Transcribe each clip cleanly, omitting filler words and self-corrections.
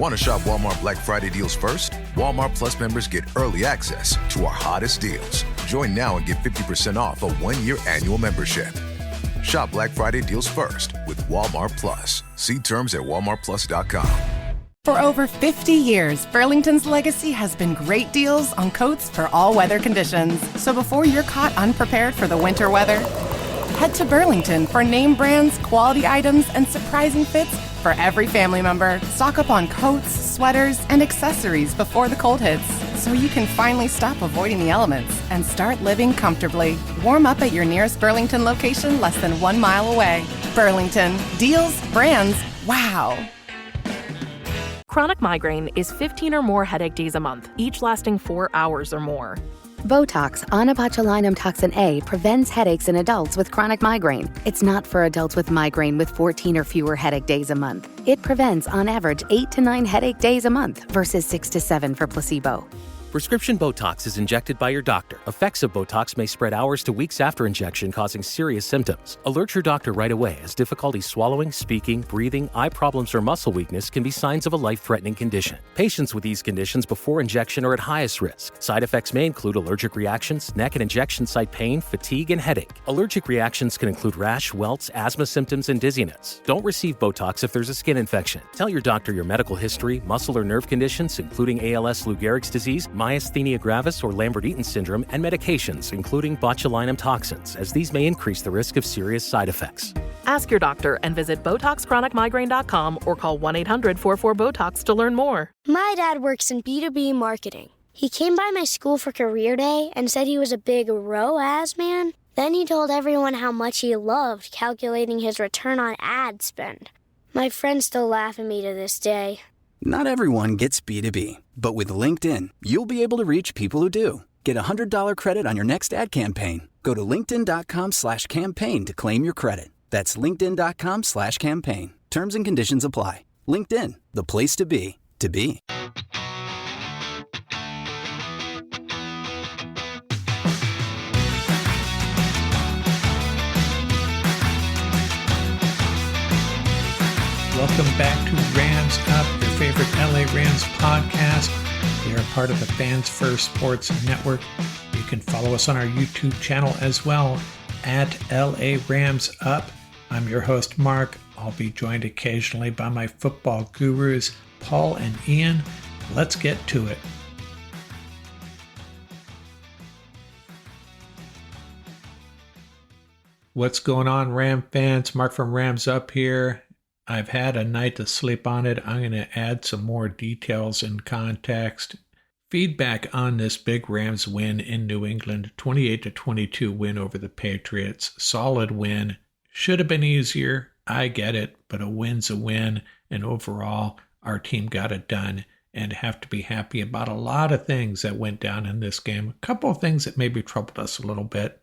Want to shop Walmart Black Friday deals first? Walmart Plus members get early access to our hottest deals. Join now and get 50% off a 1-year annual membership. Shop Black Friday deals first with Walmart Plus. See terms at walmartplus.com. For over 50 years, Burlington's legacy has been great deals on coats for all weather conditions. So before you're caught unprepared for the winter weather, head to Burlington for name brands, quality items, and surprising fits for every family member. Stock up on coats, sweaters, and accessories before the cold hits, so you can finally stop avoiding the elements and start living comfortably. Warm up at your nearest Burlington location less than 1 mile away. Burlington. Deals, brands, wow. Chronic migraine is 15 or more headache days a month, each lasting 4 hours or more. Botox, onabotulinum toxin A, prevents headaches in adults with chronic migraine. It's not for adults with migraine with 14 or fewer headache days a month. It prevents, on average, 8 to 9 headache days a month versus 6 to 7 for placebo. Prescription Botox is injected by your doctor. Effects of Botox may spread hours to weeks after injection, causing serious symptoms. Alert your doctor right away, as difficulty swallowing, speaking, breathing, eye problems, or muscle weakness can be signs of a life-threatening condition. Patients with these conditions before injection are at highest risk. Side effects may include allergic reactions, neck and injection site pain, fatigue, and headache. Allergic reactions can include rash, welts, asthma symptoms, and dizziness. Don't receive Botox if there's a skin infection. Tell your doctor your medical history, muscle or nerve conditions, including ALS, Lou Gehrig's disease, myasthenia gravis or Lambert-Eaton syndrome, and medications, including botulinum toxins, as these may increase the risk of serious side effects. Ask your doctor and visit BotoxChronicMigraine.com or call 1-800-44-BOTOX to learn more. My dad works in B2B marketing. He came by my school for career day and said he was a big ROAS man. Then he told everyone how much he loved calculating his return on ad spend. My friends still laugh at me to this day. Not everyone gets B2B, but with LinkedIn, you'll be able to reach people who do. Get a $100 credit on your next ad campaign. Go to linkedin.com/campaign to claim your credit. That's linkedin.com/campaign. Terms and conditions apply. LinkedIn, the place to be, to be. Welcome back to Rams Up, your favorite LA Rams podcast. We are part of the Fans First Sports Network. You can follow us on our YouTube channel as well, at LA Rams Up. I'm your host, Mark. I'll be joined occasionally by my football gurus, Paul and Ian. Let's get to it. What's going on, Ram fans? Mark from Rams Up here. I've had a night to sleep on it. I'm going to add some more details and context. Feedback on this big Rams win in New England, 28-22 win over the Patriots. Solid win. Should have been easier. I get it, but a win's a win. And overall, our team got it done and have to be happy about a lot of things that went down in this game. A couple of things that maybe troubled us a little bit.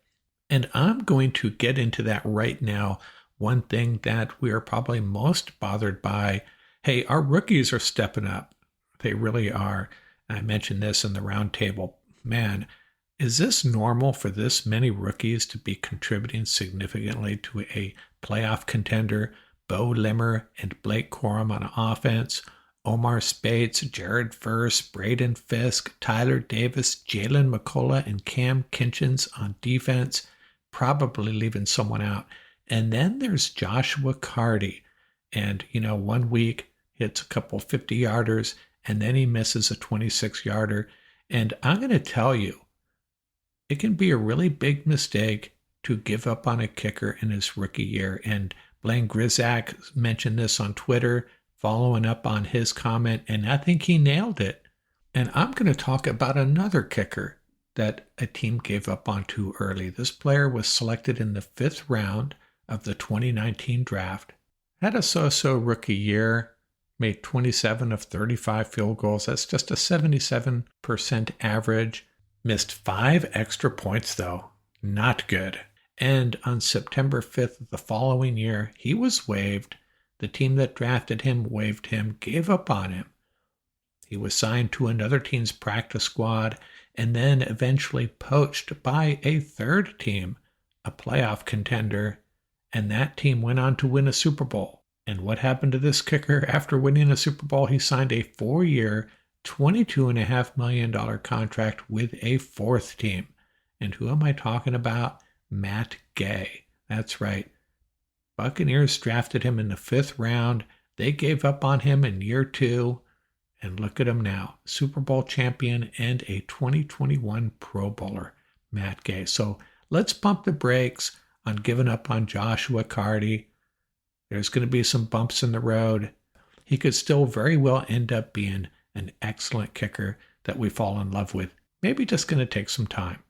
And I'm going to get into that right now. One thing that we are probably most bothered by, hey, our rookies are stepping up. They really are. I mentioned this in the roundtable. Man, is this normal for this many rookies to be contributing significantly to a playoff contender? Bo Limmer and Blake Corum on offense, Omar Spates, Jared Verse, Braden Fisk, Tyler Davis, Jalen McCullough, and Cam Kinchins on defense, probably leaving someone out. And then there's Joshua Carty. And, 1 week hits a couple 50-yarders, and then he misses a 26-yarder. And I'm going to tell you, it can be a really big mistake to give up on a kicker in his rookie year. And Blaine Grizzak mentioned this on Twitter, following up on his comment, and I think he nailed it. And I'm going to talk about another kicker that a team gave up on too early. This player was selected in the 5th round of the 2019 draft, had a so-so rookie year, made 27 of 35 field goals. That's just a 77% average. Missed 5 extra points, though. Not good. And on September 5th of the following year, he was waived. The team that drafted him waived him, gave up on him. He was signed to another team's practice squad and then eventually poached by a third team, a playoff contender, and that team went on to win a Super Bowl. And what happened to this kicker after winning a Super Bowl? He signed a 4-year, $22.5 million contract with a fourth team. And who am I talking about? Matt Gay. That's right. Buccaneers drafted him in the 5th round. They gave up on him in year 2. And look at him now. Super Bowl champion and a 2021 Pro Bowler, Matt Gay. So let's pump the brakes on giving up on Joshua Carty. There's going to be some bumps in the road. He could still very well end up being an excellent kicker that we fall in love with. Maybe just going to take some time.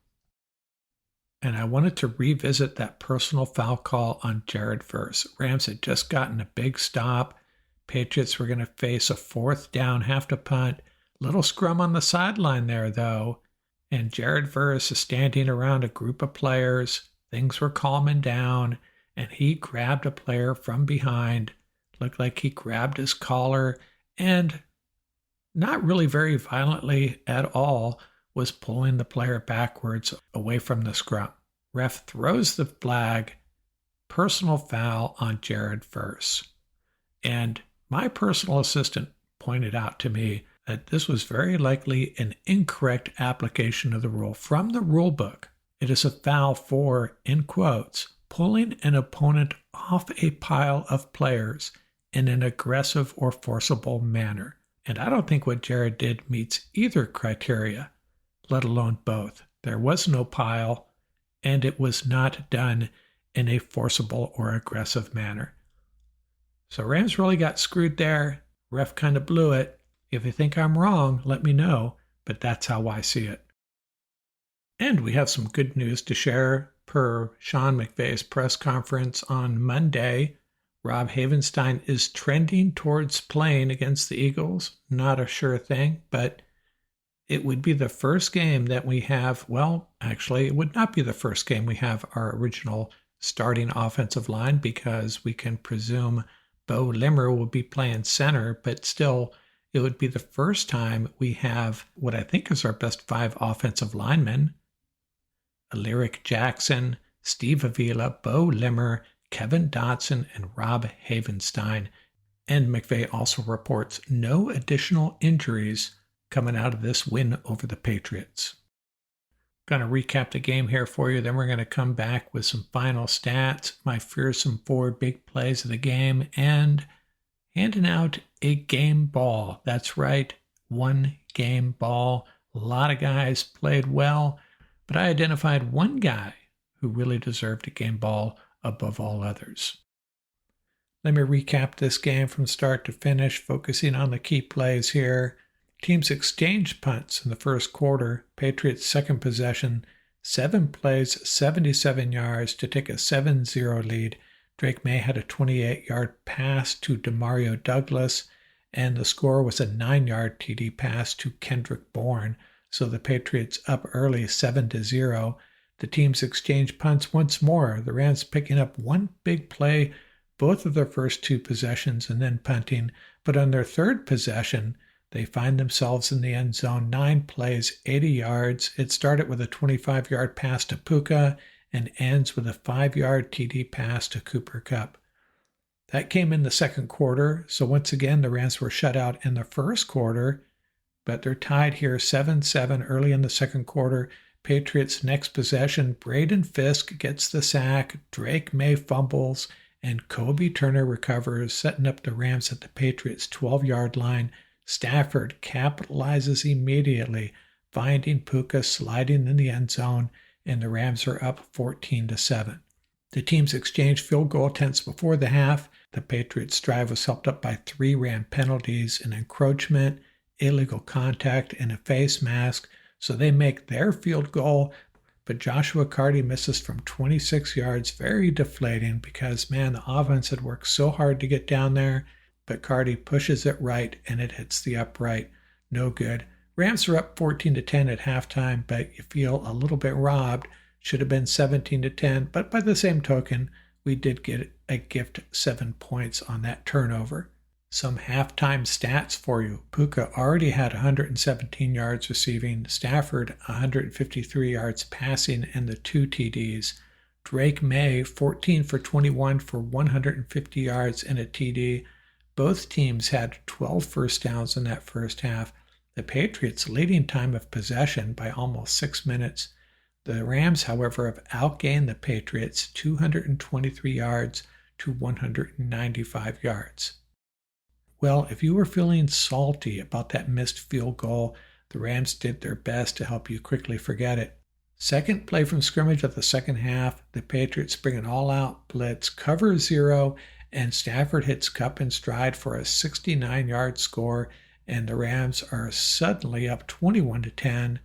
And I wanted to revisit that personal foul call on Jared Verse. Rams had just gotten a big stop. Patriots were going to face a 4th down, have to punt. Little scrum on the sideline there, though. And Jared Verse is standing around a group of players. Things were calming down. And he grabbed a player from behind. Looked like he grabbed his collar. And not really very violently at all, was pulling the player backwards away from the scrum. Ref throws the flag, personal foul on Jared Verse. And my personal assistant pointed out to me that this was very likely an incorrect application of the rule. From the rule book, it is a foul for, in quotes, pulling an opponent off a pile of players in an aggressive or forcible manner. And I don't think what Jared did meets either criteria, let alone both. There was no pile, and it was not done in a forcible or aggressive manner. So Rams really got screwed there. Ref kind of blew it. If you think I'm wrong, let me know, but that's how I see it. And we have some good news to share. Per Sean McVay's press conference on Monday, Rob Havenstein is trending towards playing against the Eagles. Not a sure thing, but it would be the first game that we have, well, actually, it would not be the first game we have our original starting offensive line because we can presume Bo Limmer will be playing center, but still, it would be the first time we have what I think is our best 5 offensive linemen. Alaric Jackson, Steve Avila, Bo Limmer, Kevin Dotson, and Rob Havenstein. And McVay also reports no additional injuries coming out of this win over the Patriots. Going to recap the game here for you, then we're going to come back with some final stats, my fearsome 4 big plays of the game, and handing out a game ball. That's right, 1 game ball. A lot of guys played well, but I identified one guy who really deserved a game ball above all others. Let me recap this game from start to finish, focusing on the key plays here. Teams exchanged punts in the first quarter. Patriots' second possession, 7 plays, 77 yards to take a 7-0 lead. Drake May had a 28-yard pass to Demario Douglas, and the score was a 9-yard TD pass to Kendrick Bourne. So the Patriots up early 7-0. The teams exchanged punts once more. The Rams picking up 1 big play, both of their first 2 possessions, and then punting. But on their third possession, they find themselves in the end zone, 9 plays, 80 yards. It started with a 25-yard pass to Puka and ends with a 5-yard TD pass to Cooper Kupp. That came in the second quarter. So once again, the Rams were shut out in the first quarter. But they're tied here 7-7 early in the second quarter. Patriots' next possession, Braden Fisk gets the sack, Drake May fumbles, and Kobe Turner recovers, setting up the Rams at the Patriots' 12-yard line. Stafford capitalizes immediately, finding Puka sliding in the end zone, and the Rams are up 14-7. The teams exchanged field goal attempts before the half. The Patriots' drive was helped up by 3 Ram penalties, an encroachment, illegal contact, and a face mask, so they make their field goal, but Joshua Carty misses from 26 yards, very deflating because, man, the offense had worked so hard to get down there, but Carty pushes it right and it hits the upright. No good. Rams are up 14-10 at halftime, but you feel a little bit robbed. Should have been 17-10, but by the same token, we did get a gift 7 points on that turnover. Some halftime stats for you. Puka already had 117 yards receiving, Stafford 153 yards passing, and the 2 TDs. Drake May, 14 for 21 for 150 yards and a TD. Both teams had 12 first downs in that first half. The Patriots leading time of possession by almost 6 minutes. The Rams, however, have outgained the Patriots 223 yards to 195 yards. Well, if you were feeling salty about that missed field goal, the Rams did their best to help you quickly forget it. Second play from scrimmage of the second half, the Patriots bring an all-out blitz, cover 0, and Stafford hits Kupp in stride for a 69-yard score, and the Rams are suddenly up 21-10.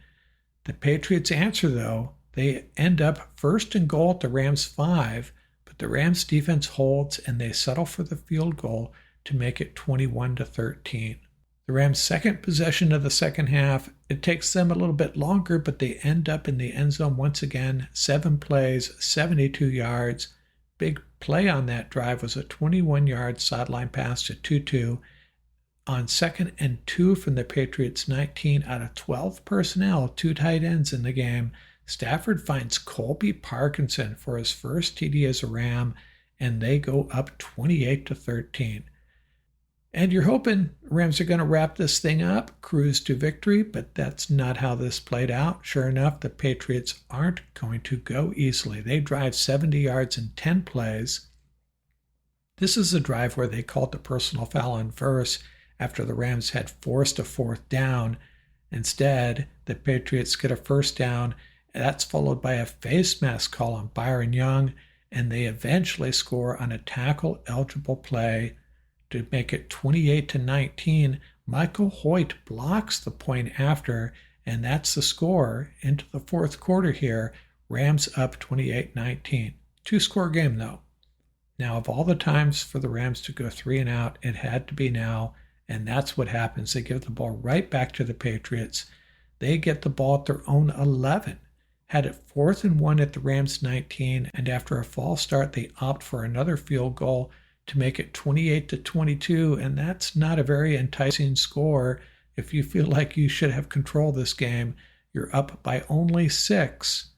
The Patriots answer, though. They end up first and goal at the Rams' 5, but the Rams' defense holds, and they settle for the field goal to make it 21-13. The Rams' second possession of the second half, it takes them a little bit longer, but they end up in the end zone once again. 7 plays, 72 yards. Big play on that drive was a 21-yard sideline pass to Tutu. On 2nd and 2 from the Patriots' 19 out of 12 personnel, 2 tight ends in the game, Stafford finds Colby Parkinson for his first TD as a Ram, and they go up 28-13. And you're hoping Rams are going to wrap this thing up, cruise to victory, but that's not how this played out. Sure enough, the Patriots aren't going to go easily. They drive 70 yards in 10 plays. This is a drive where they called the personal foul on Verse after the Rams had forced a 4th down. Instead, the Patriots get a first down. That's followed by a face mask call on Byron Young, and they eventually score on a tackle-eligible play to make it 28-19. Michael Hoyt blocks the point after, and that's the score into the fourth quarter here. Rams up 28-19. 2-score game, though. Now, of all the times for the Rams to go 3 and out, it had to be now, and that's what happens. They give the ball right back to the Patriots. They get the ball at their own 11. Had it 4th and 1 at the Rams' 19, and after a false start, they opt for another field goal to make it 28-22, and that's not a very enticing score. If you feel like you should have control this game, you're up by only 6.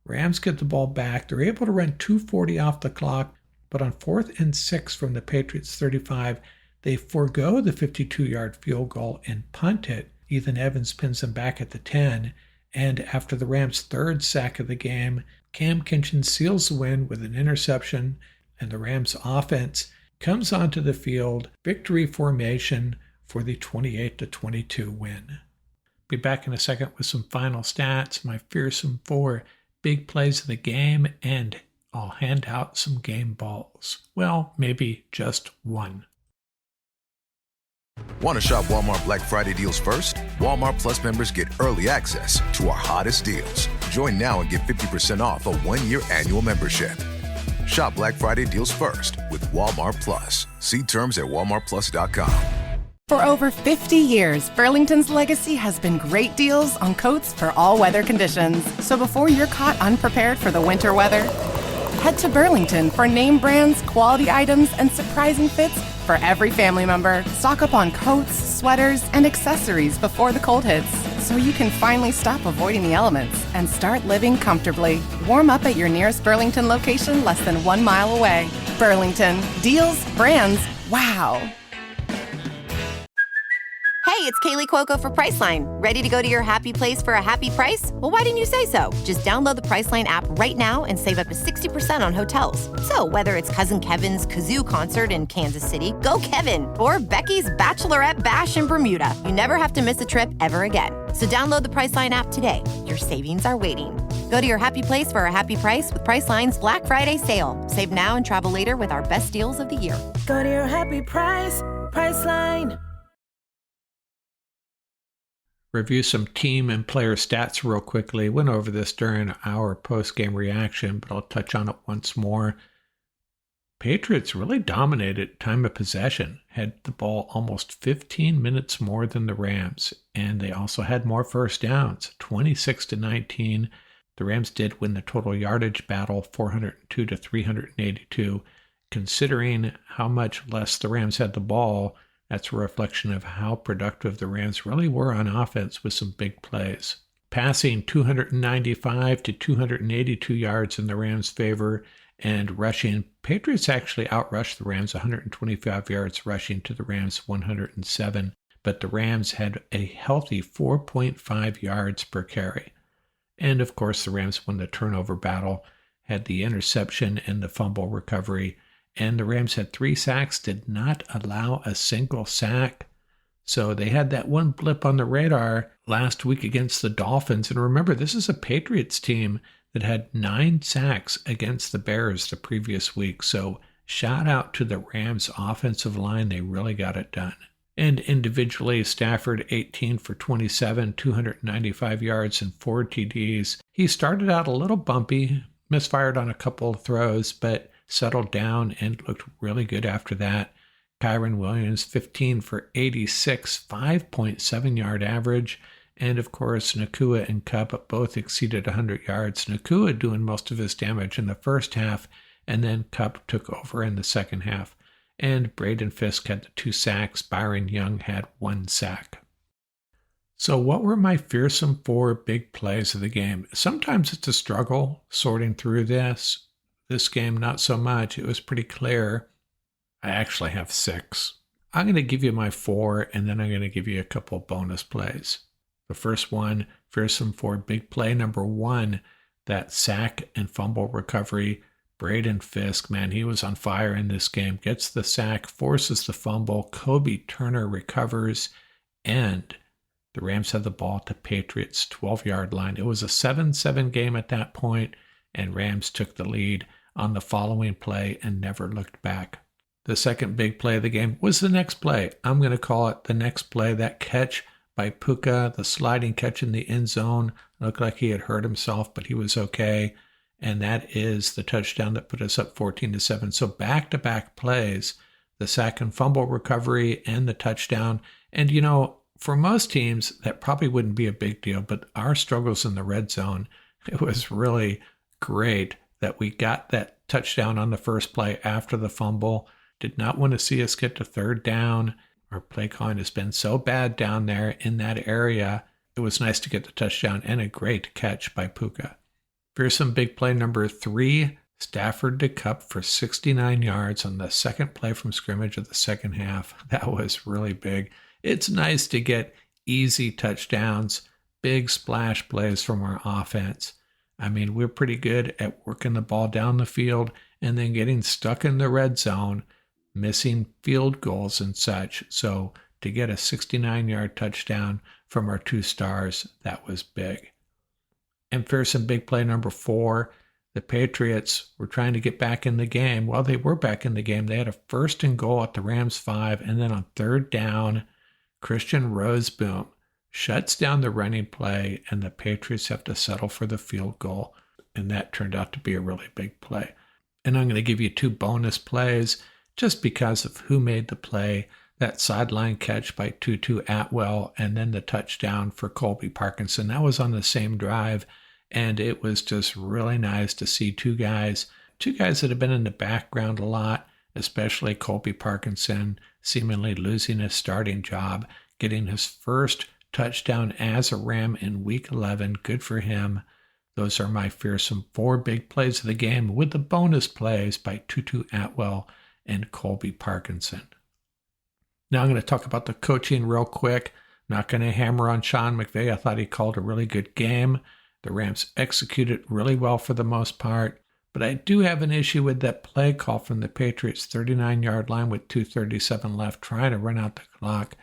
Rams get the ball back. They're able to run 2:40 off the clock, but on 4th and 6 from the Patriots' 35, they forego the 52-yard field goal and punt it. Ethan Evans pins them back at the 10, and after the Rams' 3rd sack of the game, Cam Kinchin seals the win with an interception, and the Rams offense comes onto the field, victory formation for the 28-22 win. Be back in a second with some final stats, my fearsome 4 big plays of the game, and I'll hand out some game balls. Well, maybe just one. Want to shop Walmart Black Friday deals first? Walmart Plus members get early access to our hottest deals. Join now and get 50% off a 1-year annual membership. Shop Black Friday deals first with Walmart Plus. See terms at walmartplus.com. For over 50 years, Burlington's legacy has been great deals on coats for all weather conditions. So before you're caught unprepared for the winter weather, head to Burlington for name brands, quality items, and surprising fits for every family member. Stock up on coats, sweaters, and accessories before the cold hits, so you can finally stop avoiding the elements and start living comfortably. Warm up at your nearest Burlington location less than 1 mile away. Burlington. Deals, brands, wow. Hey, it's Kaylee Cuoco for Priceline. Ready to go to your happy place for a happy price? Well, why didn't you say so? Just download the Priceline app right now and save up to 60% on hotels. So whether it's Cousin Kevin's Kazoo Concert in Kansas City, go Kevin, or Becky's Bachelorette Bash in Bermuda, you never have to miss a trip ever again. So download the Priceline app today. Your savings are waiting. Go to your happy place for a happy price with Priceline's Black Friday sale. Save now and travel later with our best deals of the year. Go to your happy price, Priceline. Review some team and player stats real quickly. Went over this during our post-game reaction, but I'll touch on it once more. Patriots really dominated time of possession, had the ball almost 15 minutes more than the Rams, and they also had more first downs, 26-19. The Rams did win the total yardage battle, 402-382. Considering how much less the Rams had the ball, that's a reflection of how productive the Rams really were on offense with some big plays. passing 295 to 282 yards in the Rams' favor, and rushing. Patriots actually outrushed the Rams 125 yards rushing to the Rams 107, but the Rams had a healthy 4.5 yards per carry. And of course, the Rams won the turnover battle, had the interception and the fumble recovery, and the Rams had 3 sacks, did not allow a single sack. So they had that one blip on the radar last week against the Dolphins. And remember, this is a Patriots team that had 9 sacks against the Bears the previous week. So shout out to the Rams offensive line. They really got it done. And individually, Stafford 18 for 27, 295 yards and 4 TDs. He started out a little bumpy, misfired on a couple of throws, but settled down and looked really good after that. Kyren Williams 15 for 86, 5.7 yard average. And of course, Nakua and Kupp both exceeded 100 yards. Nakua doing most of his damage in the first half, and then Kupp took over in the second half. And Braden Fisk had the 2 sacks. Byron Young had 1 sack. So what were my fearsome 4 big plays of the game? Sometimes it's a struggle sorting through this. This game, not so much. It was pretty clear. I actually have 6. I'm going to give you my 4, and then I'm going to give you a couple bonus plays. The first one, fearsome 4 big play number 1, that sack and fumble recovery. Braden Fisk, man, he was on fire in this game. Gets the sack, forces the fumble. Kobe Turner recovers, and the Rams had the ball at the Patriots' 12-yard line. It was a 7-7 game at that point, and Rams took the lead on the following play and never looked back. The second big play of the game was the next play. I'm going to call it the next play, that catch by Puka, the sliding catch in the end zone. Looked like he had hurt himself, but he was okay. And that is the touchdown that put us up 14-7. So back-to-back plays, the sack and fumble recovery and the touchdown. And, you know, for most teams, that probably wouldn't be a big deal, but our struggles in the red zone, it was really great that we got that touchdown on the first play after the fumble. Did not want to see us get to third down. Our play calling has been so bad down there in that area. It was nice to get the touchdown and a great catch by Puka. Fearsome big play number 3, Stafford to Kupp for 69 yards on the second play from scrimmage of the second half. That was really big. It's nice to get easy touchdowns, big splash plays from our offense. I mean, we're pretty good at working the ball down the field and then getting stuck in the red zone, missing field goals and such. So to get a 69-yard touchdown from our 2 stars, that was big. And fearsome big play number 4, the Patriots were trying to get back in the game. Well, they were back in the game. They had a 1st and goal at the Rams 5, and then on 3rd down, Christian Roseboom shuts down the running play, and the Patriots have to settle for the field goal. And that turned out to be a really big play. And I'm going to give you 2 bonus plays just because of who made the play. That sideline catch by Tutu Atwell, and then the touchdown for Colby Parkinson. That was on the same drive, and it was just really nice to see 2 guys that have been in the background a lot, especially Colby Parkinson, seemingly losing his starting job, getting his first touchdown as a Ram in Week 11. Good for him. Those are my fearsome 4 big plays of the game, with the bonus plays by Tutu Atwell and Colby Parkinson. Now I'm going to talk about the coaching real quick. Not going to hammer on Sean McVay. I thought he called a really good game. The Rams executed really well for the most part. But I do have an issue with that play call from the Patriots' 39-yard line with 2:37 left, trying to run out the clock.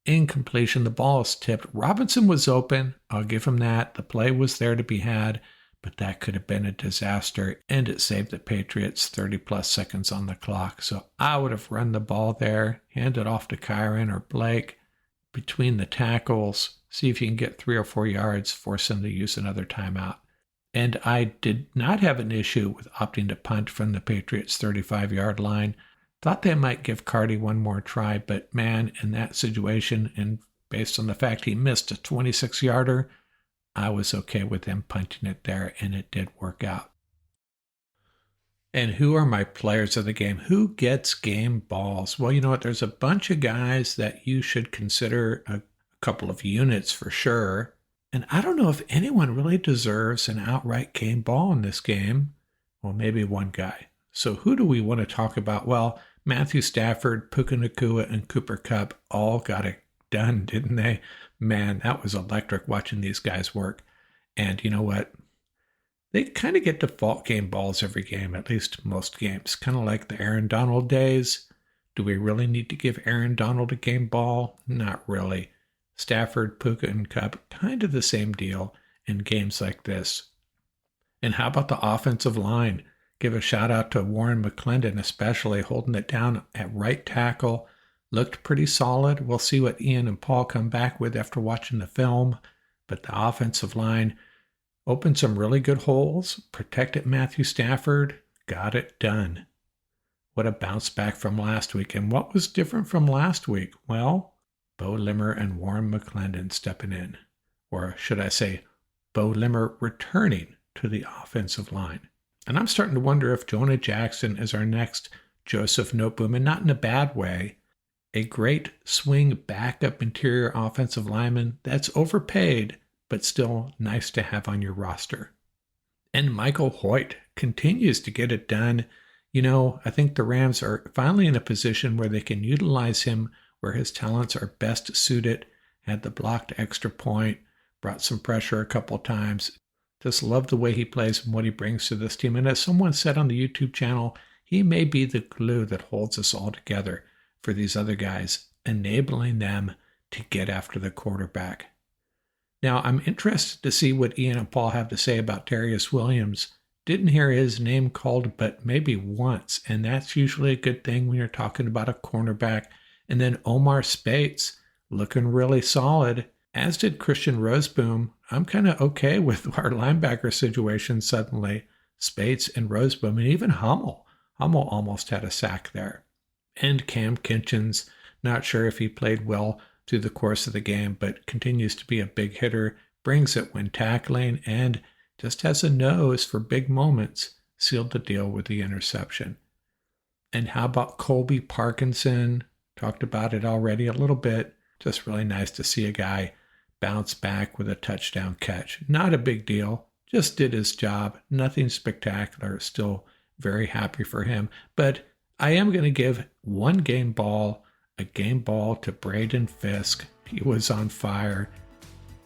Incompletion. The ball is tipped. Robinson was open. I'll give him that. The play was there to be had, but that could have been a disaster, and it saved the Patriots 30-plus seconds on the clock. So I would have run the ball there, hand it off to Kyren or Blake between the tackles, see if you can get 3 or 4 yards, force them to use another timeout. And I did not have an issue with opting to punt from the Patriots' 35-yard line. Thought they might give Cardi one more try, but man, in that situation, and based on the fact he missed a 26-yarder, I was okay with them punting it there, and it did work out. And who are my players of the game? Who gets game balls? Well, you know what? There's a bunch of guys that you should consider a couple of units for sure. And I don't know if anyone really deserves an outright game ball in this game. Well, maybe one guy. So who do we want to talk about? Well, Matthew Stafford, Puka Nacua, and Cooper Kupp all got it done, didn't they? Man, that was electric watching these guys work. And you know what? They kind of get default game balls every game, at least most games. Kind of like the Aaron Donald days. Do we really need to give Aaron Donald a game ball? Not really. Stafford, Puka, and Kupp, kind of the same deal in games like this. And how about the offensive line? Give a shout out to Warren McClendon, especially holding it down at right tackle. Looked pretty solid. We'll see what Ian and Paul come back with after watching the film. But the offensive line opened some really good holes, protected Matthew Stafford, got it done. What a bounce back from last week. And what was different from last week? Well, Bo Limmer and Warren McClendon stepping in. Or should I say, Bo Limmer returning to the offensive line. And I'm starting to wonder if Jonah Jackson is our next Joseph Noteboom, and not in a bad way. A great swing backup interior offensive lineman that's overpaid, but still nice to have on your roster. And Michael Hoyt continues to get it done. You know, I think the Rams are finally in a position where they can utilize him where his talents are best suited. Had the blocked extra point, brought some pressure a couple times. Just love the way he plays and what he brings to this team. And as someone said on the YouTube channel, he may be the glue that holds us all together for these other guys, enabling them to get after the quarterback. Now, I'm interested to see what Ian and Paul have to say about Darius Williams. Didn't hear his name called, but maybe once, and that's usually a good thing when you're talking about a cornerback. And then Omar Speights, looking really solid, as did Christian Roseboom. I'm kind of okay with our linebacker situation suddenly. Speights and Roseboom, and even Hummel. Hummel almost had a sack there. And Cam Kinchins, not sure if he played well through the course of the game, but continues to be a big hitter, brings it when tackling, and just has a nose for big moments, sealed the deal with the interception. And how about Colby Parkinson? Talked about it already a little bit. Just really nice to see a guy bounce back with a touchdown catch. Not a big deal, just did his job. Nothing spectacular, still very happy for him. But I am going to give one game ball, a game ball to Braden Fisk. He was on fire.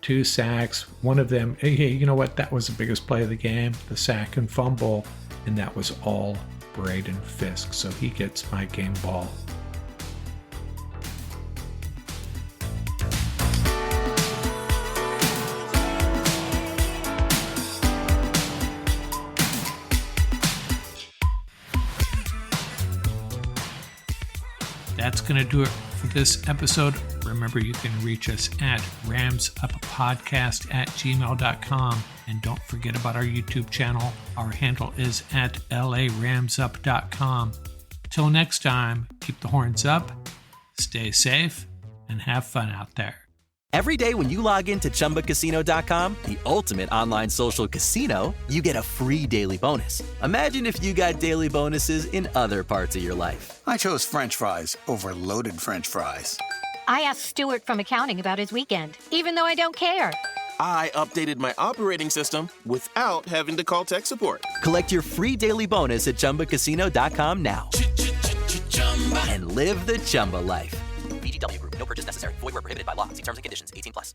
2 sacks, one of them, hey, you know what? That was the biggest play of the game, the sack and fumble, and that was all Braden Fisk. So he gets my game ball. That's going to do it for this episode. Remember, you can reach us at ramsuppodcast@gmail.com. And don't forget about our YouTube channel. Our handle is at laramsup.com. Till next time, keep the horns up, stay safe, and have fun out there. Every day when you log into ChumbaCasino.com, the ultimate online social casino, you get a free daily bonus. Imagine if you got daily bonuses in other parts of your life. I chose French fries over loaded French fries. I asked Stuart from accounting about his weekend, even though I don't care. I updated my operating system without having to call tech support. Collect your free daily bonus at ChumbaCasino.com now. And live the Chumba life. VGW Group. No purchase necessary. Void where prohibited by law. See terms and conditions. 18+.